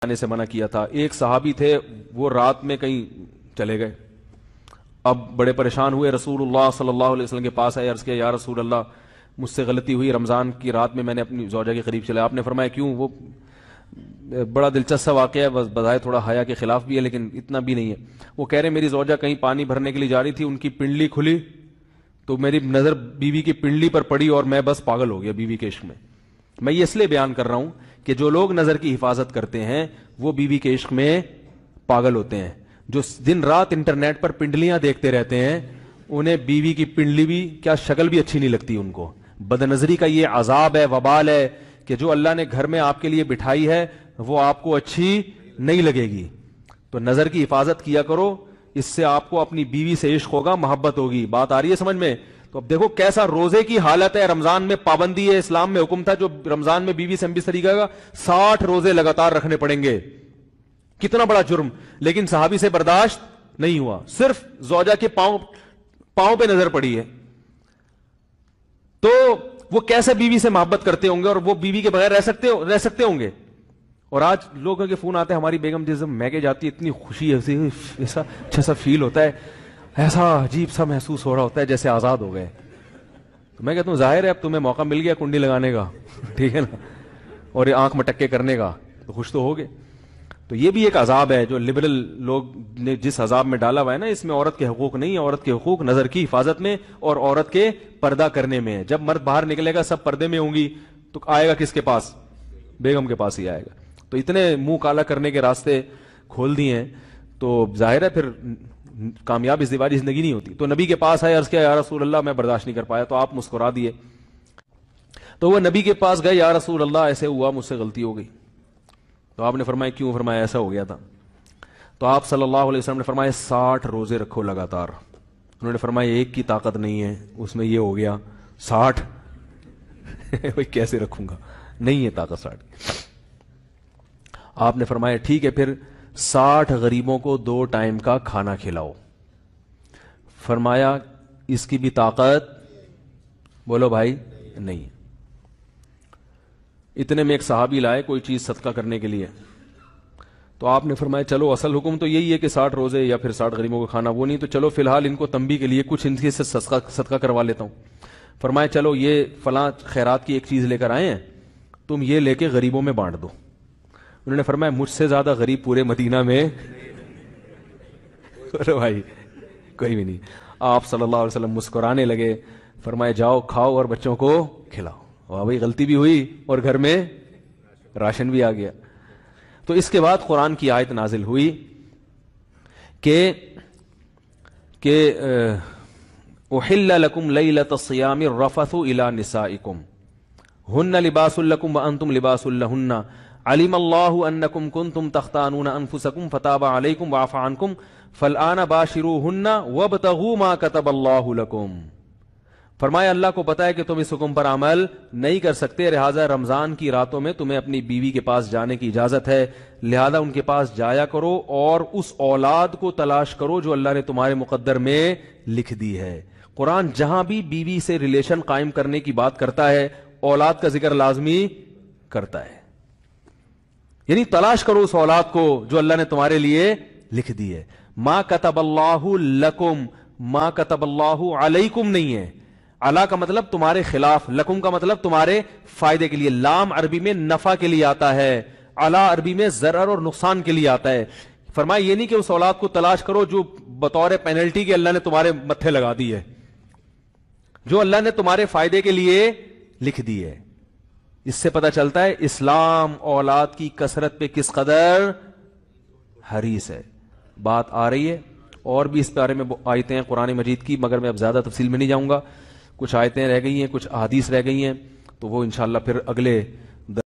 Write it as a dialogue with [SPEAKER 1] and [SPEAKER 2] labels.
[SPEAKER 1] آنے سے منع کیا تھا۔ ایک صحابی تھے، وہ رات میں کہیں چلے گئے، اب بڑے پریشان ہوئے، رسول اللہ صلی اللہ علیہ وسلم کے پاس آئے، عرض کیا یا رسول اللہ مجھ سے غلطی ہوئی، رمضان کی رات میں نے اپنی زوجہ کے قریب چلا۔ آپ نے فرمایا کیوں؟ وہ بڑا دلچسپ سا واقعہ ہے، بظاہر تھوڑا حیا کے خلاف بھی ہے لیکن اتنا بھی نہیں ہے۔ وہ کہہ رہے میری زوجہ کہیں پانی بھرنے کے لیے جا رہی تھی، ان کی پنڈلی کھلی تو میری نظر بیوی کی پنڈلی پر پڑی اور میں بس پاگل ہو گیا بیوی کے عشق میں۔ میں یہ اس لیے بیان کر رہا ہوں کہ جو لوگ نظر کی حفاظت کرتے ہیں وہ بیوی کے عشق میں پاگل ہوتے ہیں۔ جو دن رات انٹرنیٹ پر پنڈلیاں دیکھتے رہتے ہیں انہیں بیوی کی پنڈلی بھی کیا شکل بھی اچھی نہیں لگتی ان کو۔ بد نظری کا یہ عذاب ہے، وبال ہے کہ جو اللہ نے گھر میں آپ کے لیے بٹھائی ہے وہ آپ کو اچھی نہیں لگے گی۔ تو نظر کی حفاظت کیا کرو، اس سے آپ کو اپنی بیوی سے عشق ہوگا، محبت ہوگی۔ بات آ رہی ہے سمجھ میں؟ تو اب دیکھو کیسا روزے کی حالت ہے، رمضان میں پابندی ہے، اسلام میں حکم تھا جو رمضان میں بیوی سے ہم طریقہ کا 60 روزے لگاتار رکھنے پڑیں گے، کتنا بڑا جرم، لیکن صحابی سے برداشت نہیں ہوا، صرف زوجہ کے پاؤں پہ نظر پڑی ہے۔ تو وہ کیسے بیوی سے محبت کرتے ہوں گے، اور وہ بیوی کے بغیر رہ سکتے ہوں گے؟ اور آج لوگوں کے فون آتے ہیں ہماری بیگم جس دن میکے جاتی ہے اتنی خوشی ہے، ایسا اچھا سا فیل ہوتا ہے، ایسا عجیب سا محسوس ہو رہا ہوتا ہے جیسے آزاد ہو گئے۔ تو میں کہتا ہوں ظاہر ہے اب تمہیں موقع مل گیا کنڈی لگانے کا، ٹھیک ہے نا، اور یہ آنکھ مٹکے کرنے کا، تو خوش تو ہوگے۔ تو یہ بھی ایک عذاب ہے جو لبرل لوگ نے جس عذاب میں ڈالا ہوا ہے نا، اس میں عورت کے حقوق نہیں ہے، عورت کے حقوق نظر کی حفاظت میں اور عورت کے پردہ کرنے میں ہے۔ جب مرد باہر نکلے گا سب پردے میں ہوں گی تو آئے گا کس کے پاس؟ بیگم کے پاس ہی آئے گا۔ تو اتنے منہ کالا کرنے کے راستے کھول دیے ہیں تو ظاہر ہے پھر کامیاب ازدواجی زندگی نہیں ہوتی۔ تو نبی کے پاس آئے، عرض کیا یا رسول اللہ میں برداشت نہیں کر پایا، تو آپ مسکرا دیے۔ تو وہ نبی کے پاس گئے، یا رسول اللہ ایسے ہوا، مجھ سے غلطی ہو گئی۔ تو آپ نے فرمایا کیوں؟ فرمایا ایسا ہو گیا تھا۔ تو آپ صلی اللہ علیہ وسلم نے فرمایا 60 روزے رکھو لگاتار۔ انہوں نے فرمایا ایک کی طاقت نہیں ہے، اس میں یہ ہو گیا 60 بھائی کیسے رکھوں گا، نہیں ہے طاقت 60۔ آپ نے فرمایا ٹھیک ہے پھر 60 غریبوں کو 2 ٹائم کا کھانا کھلاؤ۔ فرمایا اس کی بھی طاقت، بولو بھائی، نہیں۔ اتنے میں ایک صحابی لائے کوئی چیز صدقہ کرنے کے لیے، تو آپ نے فرمایا چلو اصل حکم تو یہی ہے کہ 60 روزے یا پھر 60 غریبوں کو کھانا، وہ نہیں تو چلو فی الحال ان کو تنبیہ کے لیے کچھ ان سے صدقہ کروا لیتا ہوں۔ فرمایا چلو یہ فلاں خیرات کی ایک چیز لے کر آئے ہیں، تم یہ لے کے غریبوں میں بانٹ دو۔ انہوں نے فرمایا مجھ سے زیادہ غریب پورے مدینہ میں بھائی کوئی بھی نہیں۔ آپ صلی اللہ علیہ وسلم مسکرانے لگے، فرمایا جاؤ کھاؤ اور بچوں کو کھلاؤ۔ واہ بھائی غلطی بھی ہوئی اور گھر میں راشن بھی آ گیا۔ تو اس کے بعد قرآن کی آیت نازل ہوئی کہ احل لکم لیلۃ الصیام الرفث الی نسائکم ہن لباس لکم وانتم لباس لہن علم اللہ انکم کنتم تختانون انفسکم فتاب علیکم وعفى عنکم فالآن باشروہن وابتغوا ما کتب اللہ لکم۔ فرمایا اللہ کو پتا ہے کہ تم اس حکم پر عمل نہیں کر سکتے، لہذا رمضان کی راتوں میں تمہیں اپنی بیوی کے پاس جانے کی اجازت ہے، لہذا ان کے پاس جایا کرو اور اس اولاد کو تلاش کرو جو اللہ نے تمہارے مقدر میں لکھ دی ہے۔ قرآن جہاں بھی بیوی سے ریلیشن قائم کرنے کی بات کرتا ہے اولاد کا ذکر لازمی کرتا ہے، یعنی تلاش کرو اس اولاد کو جو اللہ نے تمہارے لیے لکھ دی ہے۔ ما کتب اللہ لکم، ما کتب اللہ علیکم نہیں ہے، علا کا مطلب تمہارے خلاف، لکم کا مطلب تمہارے فائدے کے لیے، لام عربی میں نفع کے لیے آتا ہے، علا عربی میں ضرر اور نقصان کے لیے آتا ہے۔ فرمایا یہ نہیں کہ اس اولاد کو تلاش کرو جو بطور پینلٹی کے اللہ نے تمہارے متھے لگا دی ہے، جو اللہ نے تمہارے فائدے کے لیے لکھ دی ہے۔ اس سے پتہ چلتا ہے اسلام اولاد کی کثرت پہ کس قدر حریص ہے۔ بات آ رہی ہے اور بھی اس بارے میں آیتیں ہیں قرآن مجید کی، مگر میں اب زیادہ تفصیل میں نہیں جاؤں گا، کچھ آیتیں رہ گئی ہیں، کچھ احادیث رہ گئی ہیں، تو وہ انشاءاللہ پھر اگلے